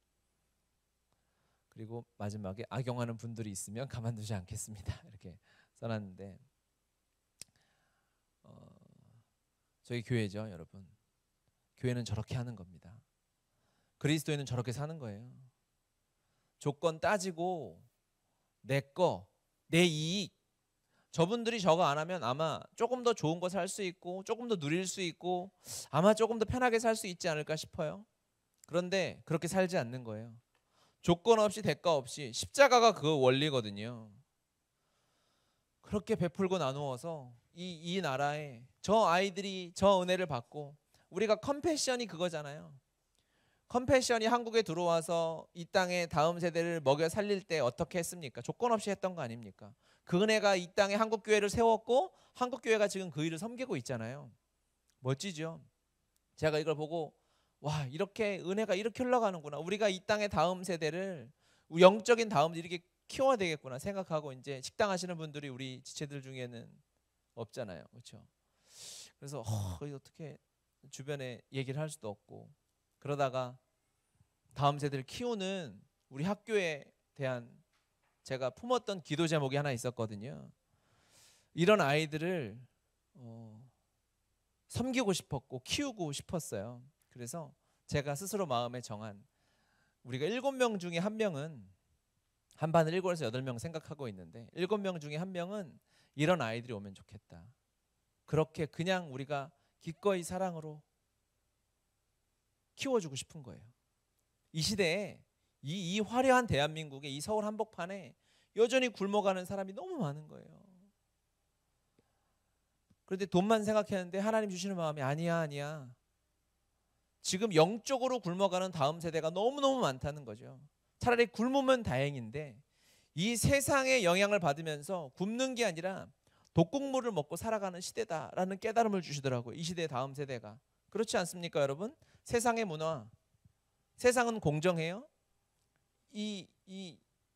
그리고 마지막에 악용하는 분들이 있으면 가만두지 않겠습니다. 이렇게 써놨는데, 저희 교회죠, 여러분. 교회는 저렇게 하는 겁니다. 그리스도인은 저렇게 사는 거예요. 조건 따지고 내 거, 내 이익. 저분들이 저거 안 하면 아마 조금 더 좋은 거 살 수 있고 조금 더 누릴 수 있고 아마 조금 더 편하게 살 수 있지 않을까 싶어요. 그런데 그렇게 살지 않는 거예요. 조건 없이 대가 없이. 십자가가 그 원리거든요. 그렇게 베풀고 나누어서 이 나라에 저 아이들이 저 은혜를 받고, 우리가 컴패션이 그거잖아요. 컴패션이 한국에 들어와서 이 땅의 다음 세대를 먹여 살릴 때 어떻게 했습니까? 조건 없이 했던 거 아닙니까? 그 은혜가 이 땅에 한국교회를 세웠고 한국교회가 지금 그 일을 섬기고 있잖아요. 멋지죠? 제가 이걸 보고 와, 이렇게 은혜가 이렇게 흘러가는구나. 우리가 이 땅의 다음 세대를, 영적인 다음 이렇게 키워야 되겠구나 생각하고, 이제 식당 하시는 분들이 우리 지체들 중에는 없잖아요. 그렇죠? 그래서 이거 어떻게 주변에 얘기를 할 수도 없고, 그러다가 다음 세대를 키우는 우리 학교에 대한 제가 품었던 기도 제목이 하나 있었거든요. 이런 아이들을 섬기고 싶었고 키우고 싶었어요. 그래서 제가 스스로 마음에 정한, 우리가 7명 중에 1명은, 한 반을 7에서 8명 생각하고 있는데 7명 중에 1명은 이런 아이들이 오면 좋겠다. 그렇게 그냥 우리가 기꺼이 사랑으로 키워주고 싶은 거예요. 이 시대에 이 화려한 대한민국의 이 서울 한복판에 여전히 굶어가는 사람이 너무 많은 거예요. 그런데 돈만 생각했는데 하나님 주시는 마음이 아니야. 지금 영적으로 굶어가는 다음 세대가 너무너무 많다는 거죠. 차라리 굶으면 다행인데 이 세상의 영향을 받으면서 굶는 게 아니라 독국물을 먹고 살아가는 시대다라는 깨달음을 주시더라고요. 이 시대의 다음 세대가. 그렇지 않습니까, 여러분? 세상의 문화, 세상은 공정해요.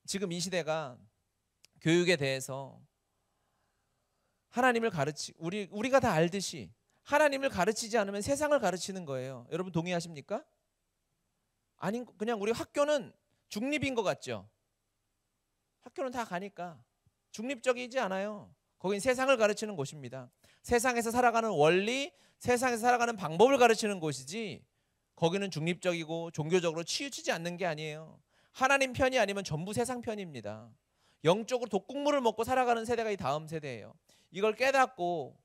지금 이 시대가 교육에 대해서 하나님을 우리가 다 알듯이 하나님을 가르치지 않으면 세상을 가르치는 거예요. 여러분 동의하십니까? 아닌, 그냥 우리 학교는 중립인 것 같죠? 학교는 다 가니까 중립적이지 않아요. 거긴 세상을 가르치는 곳입니다. 세상에서 살아가는 원리, 세상에서 살아가는 방법을 가르치는 곳이지, 거기는 중립적이고 종교적으로 치우치지 않는 게 아니에요. 하나님 편이 아니면 전부 세상 편입니다. 영적으로 독국물을 먹고 살아가는 세대가 이 다음 세대예요. 이걸 깨닫고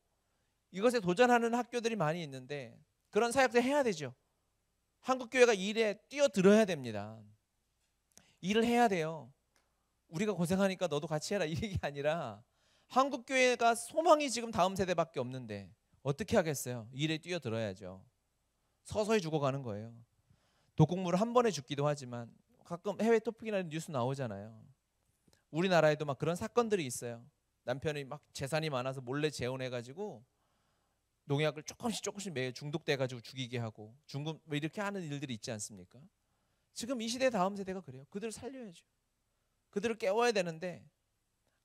이것에 도전하는 학교들이 많이 있는데 그런 사역들 해야 되죠. 한국교회가 일에 뛰어들어야 됩니다. 일을 해야 돼요. 우리가 고생하니까 너도 같이 해라, 이게 아니라 한국교회가 소망이 지금 다음 세대밖에 없는데 어떻게 하겠어요? 일에 뛰어들어야죠. 서서히 죽어가는 거예요. 독국물을 한 번에 죽기도 하지만 가끔 해외 토픽이나 뉴스 나오잖아요. 우리나라에도 막 그런 사건들이 있어요. 남편이 막 재산이 많아서 몰래 재혼해가지고 농약을 조금씩 매일 중독돼가지고 죽이게 하고 중금 뭐 이렇게 하는 일들이 있지 않습니까? 지금 이 시대 다음 세대가 그래요. 그들을 살려야죠. 그들을 깨워야 되는데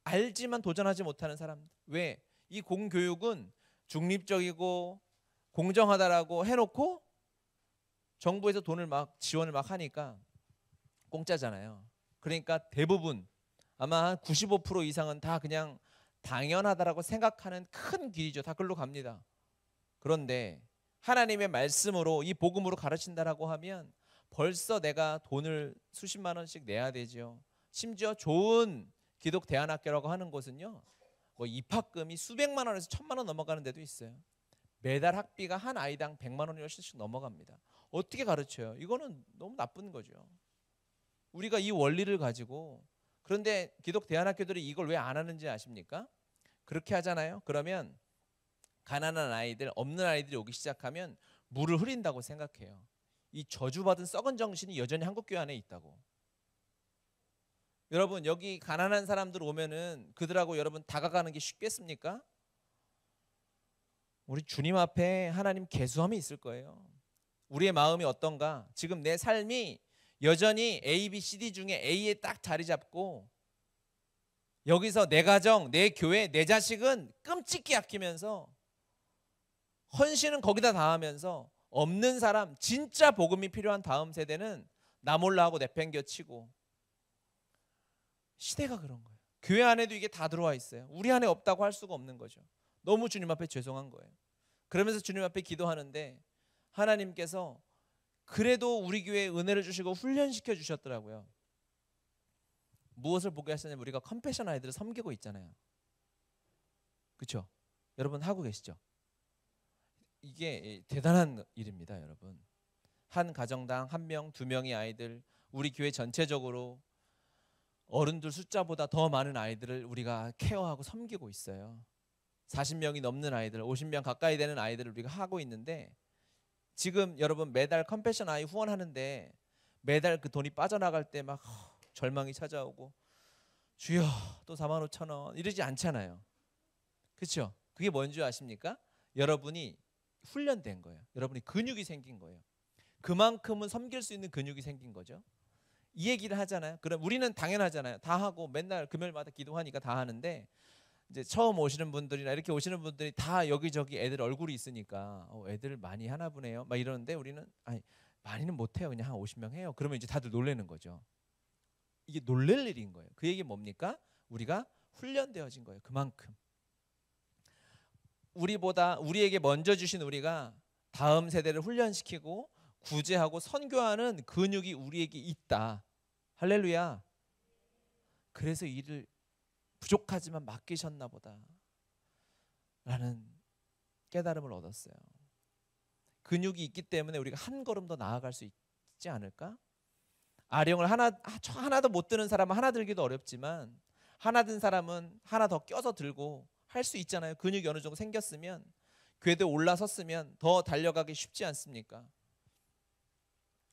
알지만 도전하지 못하는 사람들. 왜? 이 공교육은 중립적이고 공정하다라고 해놓고 정부에서 돈을 막 지원을 막 하니까 공짜잖아요. 그러니까 대부분 아마 한 95% 이상은 다 그냥 당연하다라고 생각하는 큰 길이죠. 다 글로 갑니다. 그런데 하나님의 말씀으로 이 복음으로 가르친다라고 하면 벌써 내가 돈을 수십만 원씩 내야 되죠. 심지어 좋은 기독 대안학교라고 하는 곳은요, 뭐 입학금이 수백만 원에서 1,000만 원 넘어가는 데도 있어요. 매달 학비가 한 아이당 100만 원이 훨씬 넘어갑니다. 어떻게 가르쳐요? 이거는 너무 나쁜 거죠. 우리가 이 원리를 가지고, 그런데 기독 대안학교들이 이걸 왜 안 하는지 아십니까? 그렇게 하잖아요. 그러면 가난한 아이들, 없는 아이들이 오기 시작하면 물을 흐린다고 생각해요. 이 저주받은 썩은 정신이 여전히 한국교회 안에 있다고. 여러분 여기 가난한 사람들 오면은 그들하고 여러분 다가가는 게 쉽겠습니까? 우리 주님 앞에 하나님 계수함이 있을 거예요. 우리의 마음이 어떤가? 지금 내 삶이 여전히 A, B, C, D 중에 A에 딱 자리 잡고 여기서 내 가정, 내 교회, 내 자식은 끔찍히 아끼면서 헌신은 거기다 다하면서 없는 사람, 진짜 복음이 필요한 다음 세대는 나 몰라 하고 내팽겨치고, 시대가 그런 거예요. 교회 안에도 이게 다 들어와 있어요. 우리 안에 없다고 할 수가 없는 거죠. 너무 주님 앞에 죄송한 거예요. 그러면서 주님 앞에 기도하는데 하나님께서 그래도 우리 교회에 은혜를 주시고 훈련시켜 주셨더라고요. 무엇을 보게 하시냐면 우리가 컴패션 아이들을 섬기고 있잖아요. 그렇죠? 여러분 하고 계시죠? 이게 대단한 일입니다, 여러분. 한 가정당 1명, 2명의 아이들, 우리 교회 전체적으로 어른들 숫자보다 더 많은 아이들을 우리가 케어하고 섬기고 있어요. 40명이 넘는 아이들, 50명 가까이 되는 아이들을 우리가 하고 있는데, 지금 여러분 매달 컴패션 아이 후원하는데 매달 그 돈이 빠져나갈 때 막 절망이 찾아오고 주여 또 45,000원 이러지 않잖아요. 그렇죠? 그게 뭔지 아십니까? 여러분이 훈련된 거예요. 여러분이 근육이 생긴 거예요. 그만큼은 섬길 수 있는 근육이 생긴 거죠. 이 얘기를 하잖아요. 그럼 우리는 당연하잖아요. 다 하고 맨날 금요일마다 기도하니까 다 하는데, 이제 처음 오시는 분들이나 이렇게 오시는 분들이 다 여기저기 애들 얼굴이 있으니까 애들 많이 하나 보네요 막 이러는데 우리는 아니 많이는 못해요. 그냥 한 50명 해요. 그러면 이제 다들 놀라는 거죠. 이게 놀랄 일인 거예요. 그 얘기 뭡니까? 우리가 훈련되어진 거예요. 그만큼 우리에게 먼저 주신 우리가 다음 세대를 훈련시키고 구제하고 선교하는 근육이 우리에게 있다. 할렐루야. 그래서 일을 부족하지만 맡기셨나 보다 라는 깨달음을 얻었어요. 근육이 있기 때문에 우리가 한 걸음 더 나아갈 수 있지 않을까? 아령을 하나도 못 드는 사람은 하나 들기도 어렵지만 하나 든 사람은 하나 더 껴서 들고 할 수 있잖아요. 근육이 어느 정도 생겼으면 궤도에 올라섰으면 더 달려가기 쉽지 않습니까?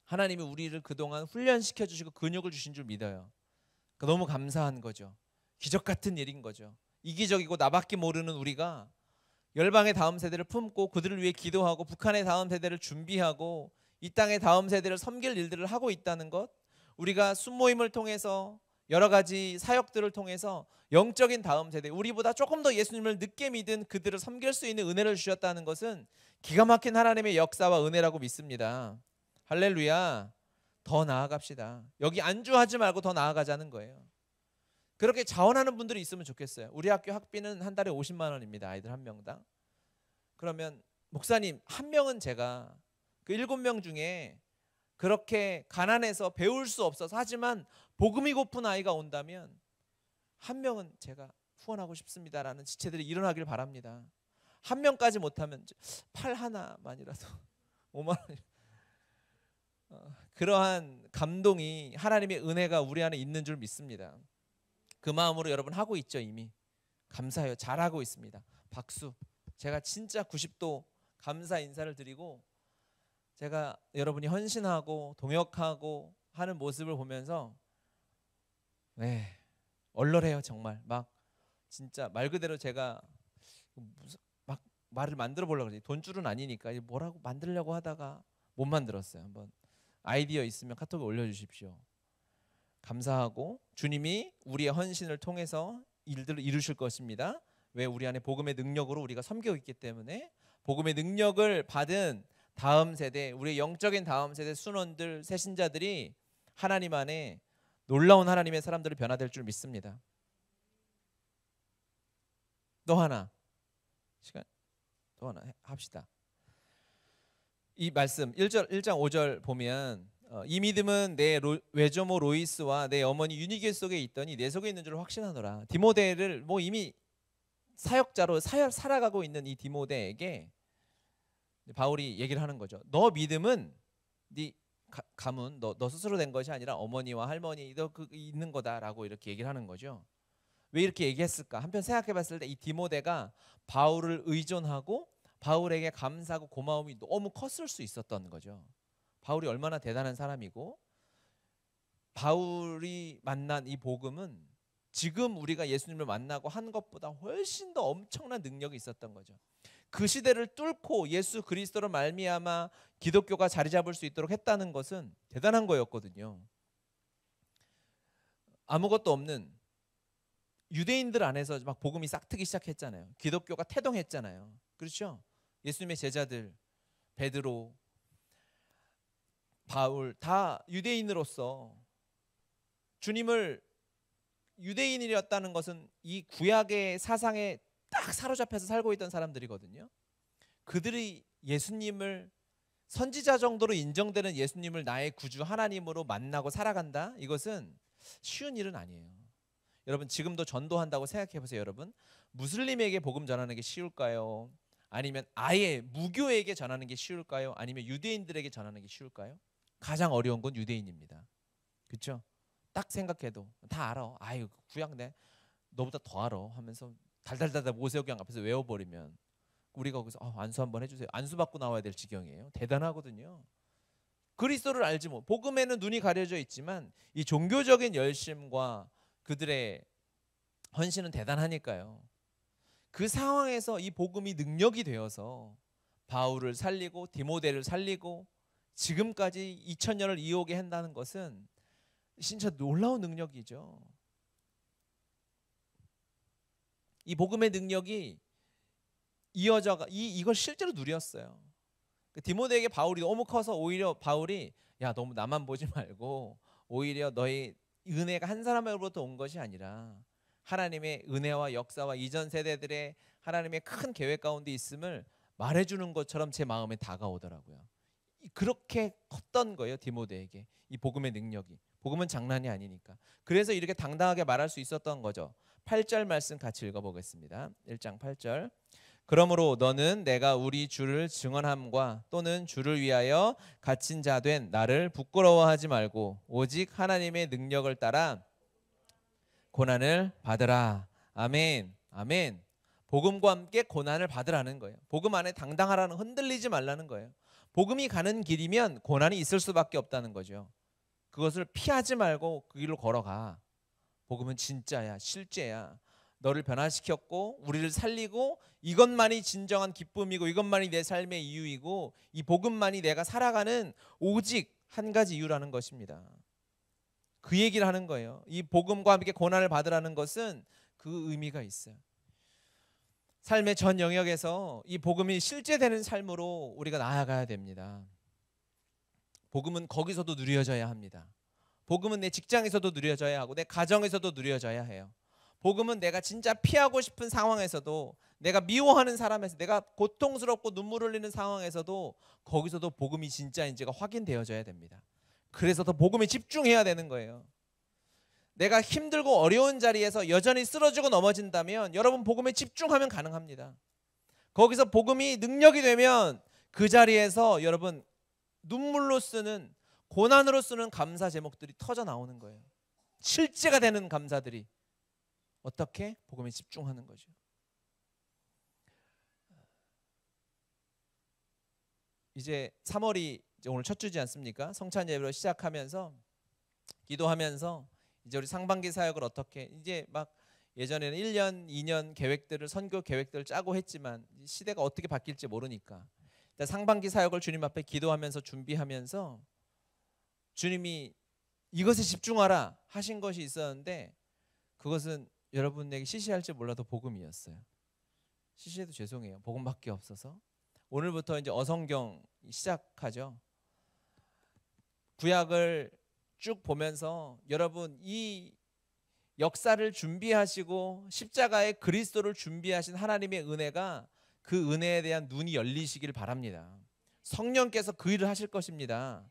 하나님이 우리를 그동안 훈련시켜 주시고 근육을 주신 줄 믿어요. 너무 감사한 거죠. 기적 같은 일인 거죠. 이기적이고 나밖에 모르는 우리가 열방의 다음 세대를 품고 그들을 위해 기도하고 북한의 다음 세대를 준비하고 이 땅의 다음 세대를 섬길 일들을 하고 있다는 것, 우리가 순모임을 통해서 여러 가지 사역들을 통해서 영적인 다음 세대, 우리보다 조금 더 예수님을 늦게 믿은 그들을 섬길 수 있는 은혜를 주셨다는 것은 기가 막힌 하나님의 역사와 은혜라고 믿습니다. 할렐루야. 더 나아갑시다. 여기 안주하지 말고 더 나아가자는 거예요. 그렇게 자원하는 분들이 있으면 좋겠어요. 우리 학교 학비는 한 달에 50만 원입니다. 아이들 한 명당. 그러면 목사님, 한 명은 제가 그 7명 중에 그렇게 가난해서 배울 수 없어서 하지만 복음이 고픈 아이가 온다면 한 명은 제가 후원하고 싶습니다라는 지체들이 일어나길 바랍니다. 한 명까지 못하면 팔 하나만이라도 5만 원. 그러한 감동이 하나님의 은혜가 우리 안에 있는 줄 믿습니다. 그 마음으로 여러분 하고 있죠. 이미 감사해요. 잘하고 있습니다. 박수. 제가 진짜 90도 감사 인사를 드리고, 제가 여러분이 헌신하고 동역하고 하는 모습을 보면서 얼얼해요. 정말 막 진짜 말 그대로 제가 무슨 막 말을 만들어 보려고 그러지, 돈줄은 아니니까 뭐라고 만들려고 하다가 못 만들었어요. 한번 아이디어 있으면 카톡에 올려주십시오. 감사하고 주님이 우리의 헌신을 통해서 일들을 이루실 것입니다. 왜? 우리 안에 복음의 능력으로 우리가 섬기고 있기 때문에. 복음의 능력을 받은 다음 세대, 우리의 영적인 다음 세대 순원들, 새신자들이 하나님 안에 놀라운 하나님의 사람들을 변화될 줄 믿습니다. 또 하나 합시다. 이 말씀 1장 5절 보면 이 믿음은 내 외조모 로이스와 내 어머니 유니게 속에 있더니 내 속에 있는 줄 확신하노라. 디모데를 이미 사역자로 살아가고 있는 이 디모데에게 바울이 얘기를 하는 거죠. 너 믿음은 네 가문 너 스스로 된 것이 아니라 어머니와 할머니 너 있는 거다라고 이렇게 얘기를 하는 거죠. 왜 이렇게 얘기했을까? 한편 생각해봤을 때 이 디모데가 바울을 의존하고 바울에게 감사하고 고마움이 너무 컸을 수 있었던 거죠. 바울이 얼마나 대단한 사람이고, 바울이 만난 이 복음은 지금 우리가 예수님을 만나고 한 것보다 훨씬 더 엄청난 능력이 있었던 거죠. 그 시대를 뚫고 예수 그리스도로 말미암아 기독교가 자리 잡을 수 있도록 했다는 것은 대단한 거였거든요. 아무것도 없는 유대인들 안에서 막 복음이 싹트기 시작했잖아요. 기독교가 태동했잖아요. 그렇죠? 예수님의 제자들, 베드로, 바울 다 유대인으로서 주님을, 유대인이었다는 것은 이 구약의 사상에 딱 사로잡혀서 살고 있던 사람들이거든요. 그들이 예수님을, 선지자 정도로 인정되는 예수님을 나의 구주 하나님으로 만나고 살아간다? 이것은 쉬운 일은 아니에요. 여러분 지금도 전도한다고 생각해 보세요. 여러분 무슬림에게 복음 전하는 게 쉬울까요? 아니면 아예 무교에게 전하는 게 쉬울까요? 아니면 유대인들에게 전하는 게 쉬울까요? 가장 어려운 건 유대인입니다. 그렇죠? 딱 생각해도 다 알아. 아유 구약 내 너보다 더 알아 하면서 달달달달 모세오경 앞에서 외워버리면 우리가 거기서 안수 한번 해주세요. 안수 받고 나와야 될 지경이에요. 대단하거든요. 그리스도를 알지 뭐. 복음에는 눈이 가려져 있지만 이 종교적인 열심과 그들의 헌신은 대단하니까요. 그 상황에서 이 복음이 능력이 되어서 바울을 살리고 디모데를 살리고 지금까지 2000년을 이어오게 한다는 것은 진짜 놀라운 능력이죠. 이 복음의 능력이 이어져가 이걸 실제로 누렸어요. 디모데에게 바울이 너무 커서 오히려 바울이 야 너무 나만 보지 말고 오히려 너의 은혜가 한 사람으로부터 온 것이 아니라 하나님의 은혜와 역사와 이전 세대들의 하나님의 큰 계획 가운데 있음을 말해주는 것처럼 제 마음에 다가오더라고요. 그렇게 컸던 거예요. 디모데에게 이 복음의 능력이. 복음은 장난이 아니니까. 그래서 이렇게 당당하게 말할 수 있었던 거죠. 8절 말씀 같이 읽어보겠습니다. 1장 8절. 그러므로 너는 내가 우리 주를 증언함과 또는 주를 위하여 갇힌 자 된 나를 부끄러워하지 말고 오직 하나님의 능력을 따라 고난을 받으라. 아멘. 아멘. 복음과 함께 고난을 받으라는 거예요. 복음 안에 당당하라는, 흔들리지 말라는 거예요. 복음이 가는 길이면 고난이 있을 수밖에 없다는 거죠. 그것을 피하지 말고 그 길로 걸어가. 복음은 진짜야, 실제야. 너를 변화시켰고 우리를 살리고 이것만이 진정한 기쁨이고 이것만이 내 삶의 이유이고 이 복음만이 내가 살아가는 오직 한 가지 이유라는 것입니다. 그 얘기를 하는 거예요. 이 복음과 함께 고난을 받으라는 것은 그 의미가 있어요. 삶의 전 영역에서 이 복음이 실제되는 삶으로 우리가 나아가야 됩니다. 복음은 거기서도 누려져야 합니다. 복음은 내 직장에서도 누려져야 하고 내 가정에서도 누려져야 해요. 복음은 내가 진짜 피하고 싶은 상황에서도, 내가 미워하는 사람에서, 내가 고통스럽고 눈물 흘리는 상황에서도 거기서도 복음이 진짜인지가 확인되어져야 됩니다. 그래서 더 복음에 집중해야 되는 거예요. 내가 힘들고 어려운 자리에서 여전히 쓰러지고 넘어진다면 여러분 복음에 집중하면 가능합니다. 거기서 복음이 능력이 되면 그 자리에서 여러분 눈물로 쓰는, 고난으로 쓰는 감사 제목들이 터져 나오는 거예요. 실제가 되는 감사들이. 어떻게? 복음에 집중하는 거죠. 이제 3월이 이제 오늘 첫 주지 않습니까? 성찬 예배로 시작하면서 기도하면서 이제 우리 상반기 사역을 어떻게, 이제 막 예전에는 1년, 2년 계획들을, 선교 계획들을 짜고 했지만 시대가 어떻게 바뀔지 모르니까 일단 상반기 사역을 주님 앞에 기도하면서 준비하면서 주님이 이것에 집중하라 하신 것이 있었는데 그것은 여러분에게 시시할지 몰라도 복음이었어요. 시시해도 죄송해요. 복음밖에 없어서. 오늘부터 이제 어성경 시작하죠. 구약을 쭉 보면서 여러분 이 역사를 준비하시고 십자가의 그리스도를 준비하신 하나님의 은혜가 그 은혜에 대한 눈이 열리시길 바랍니다. 성령께서 그 일을 하실 것입니다.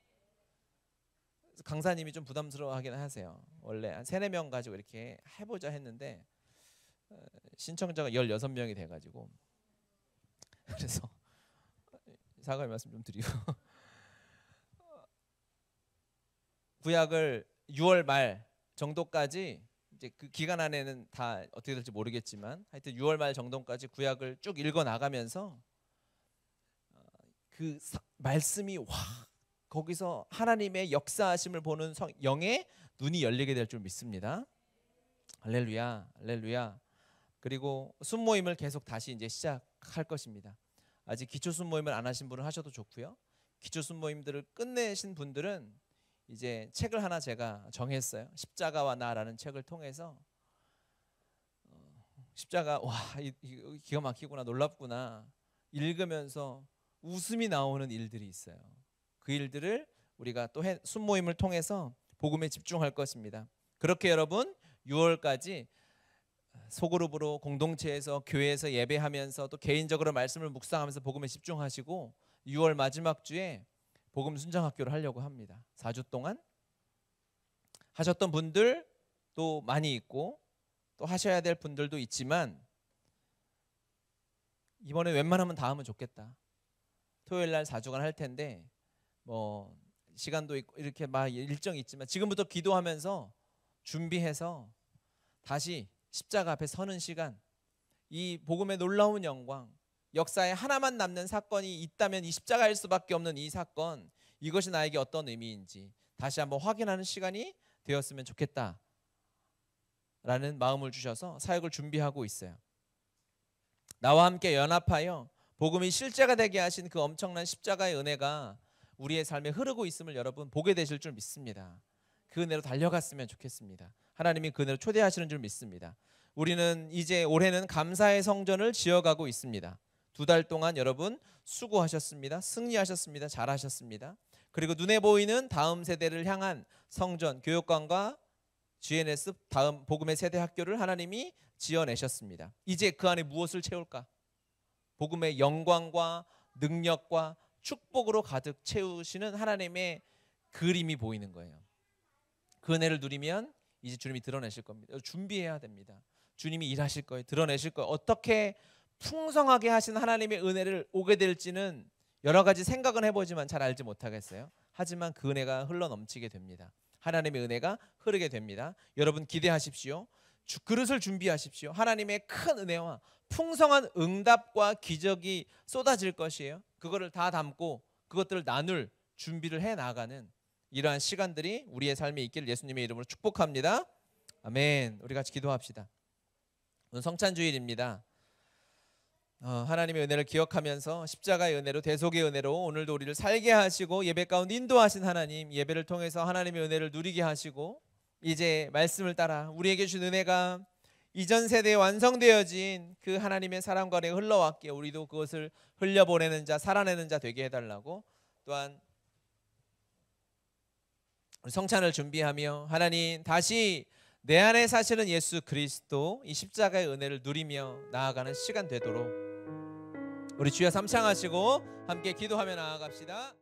강사님이 좀 부담스러워하긴 하세요. 원래 한 3, 4명 가지고 이렇게 해보자 했는데 신청자가 16명이 돼가지고 그래서 사과의 말씀 좀 드리고 구약을 6월 말 정도까지 이제 그 기간 안에는 다 어떻게 될지 모르겠지만 하여튼 6월 말 정도까지 구약을 쭉 읽어 나가면서 그 말씀이 와 거기서 하나님의 역사하심을 보는 영의 눈이 열리게 될 줄 믿습니다. 할렐루야, 할렐루야. 그리고 순모임을 계속 다시 이제 시작할 것입니다. 아직 기초 순모임을 안 하신 분은 하셔도 좋고요. 기초 순모임들을 끝내신 분들은 이제 책을 하나 제가 정했어요. 십자가와 나라는 책을 통해서 십자가 와 기가 막히구나, 놀랍구나 읽으면서 웃음이 나오는 일들이 있어요. 그 일들을 우리가 또 순모임을 통해서 복음에 집중할 것입니다. 그렇게 여러분 6월까지 소그룹으로 공동체에서 교회에서 예배하면서 또 개인적으로 말씀을 묵상하면서 복음에 집중하시고 6월 마지막 주에 복음 순장학교를 하려고 합니다. 4주 동안 하셨던 분들 또 많이 있고 또 하셔야 될 분들도 있지만 이번에 웬만하면 다 하면 좋겠다. 토요일 날 4주간 할 텐데 뭐 시간도 있고 이렇게 막 일정이 있지만 지금부터 기도하면서 준비해서 다시 십자가 앞에 서는 시간, 이 복음의 놀라운 영광, 역사에 하나만 남는 사건이 있다면 이 십자가일 수밖에 없는 이 사건, 이것이 나에게 어떤 의미인지 다시 한번 확인하는 시간이 되었으면 좋겠다 라는 마음을 주셔서 사역을 준비하고 있어요. 나와 함께 연합하여 복음이 실제가 되게 하신 그 엄청난 십자가의 은혜가 우리의 삶에 흐르고 있음을 여러분 보게 되실 줄 믿습니다. 그 은혜로 달려갔으면 좋겠습니다. 하나님이 그 은혜로 초대하시는 줄 믿습니다. 우리는 이제 올해는 감사의 성전을 지어가고 있습니다. 2달 동안 여러분 수고하셨습니다. 승리하셨습니다. 잘하셨습니다. 그리고 눈에 보이는 다음 세대를 향한 성전, 교육관과 GNS 다음 복음의 세대 학교를 하나님이 지어내셨습니다. 이제 그 안에 무엇을 채울까? 복음의 영광과 능력과 축복으로 가득 채우시는 하나님의 그림이 보이는 거예요. 그 은혜를 누리면 이제 주님이 드러내실 겁니다. 준비해야 됩니다. 주님이 일하실 거예요. 드러내실 거예요. 어떻게 풍성하게 하신 하나님의 은혜를 오게 될지는 여러 가지 생각은 해보지만 잘 알지 못하겠어요. 하지만 그 은혜가 흘러넘치게 됩니다. 하나님의 은혜가 흐르게 됩니다. 여러분 기대하십시오. 그릇을 준비하십시오. 하나님의 큰 은혜와 풍성한 응답과 기적이 쏟아질 것이에요. 그거를 다 담고 그것들을 나눌 준비를 해 나가는 이러한 시간들이 우리의 삶에 있기를 예수님의 이름으로 축복합니다. 아멘. 우리 같이 기도합시다. 오늘 성찬주일입니다. 하나님의 은혜를 기억하면서 십자가의 은혜로 대속의 은혜로 오늘도 우리를 살게 하시고 예배 가운데 인도하신 하나님, 예배를 통해서 하나님의 은혜를 누리게 하시고 이제 말씀을 따라 우리에게 주신 은혜가 이전 세대에 완성되어진 그 하나님의 사랑과 은혜가 흘러왔기에 우리도 그것을 흘려보내는 자, 살아내는 자 되게 해달라고, 또한 성찬을 준비하며 하나님 다시 내 안에 사시는 예수 그리스도 이 십자가의 은혜를 누리며 나아가는 시간 되도록 우리 주여 삼창하시고 함께 기도하며 나아갑시다.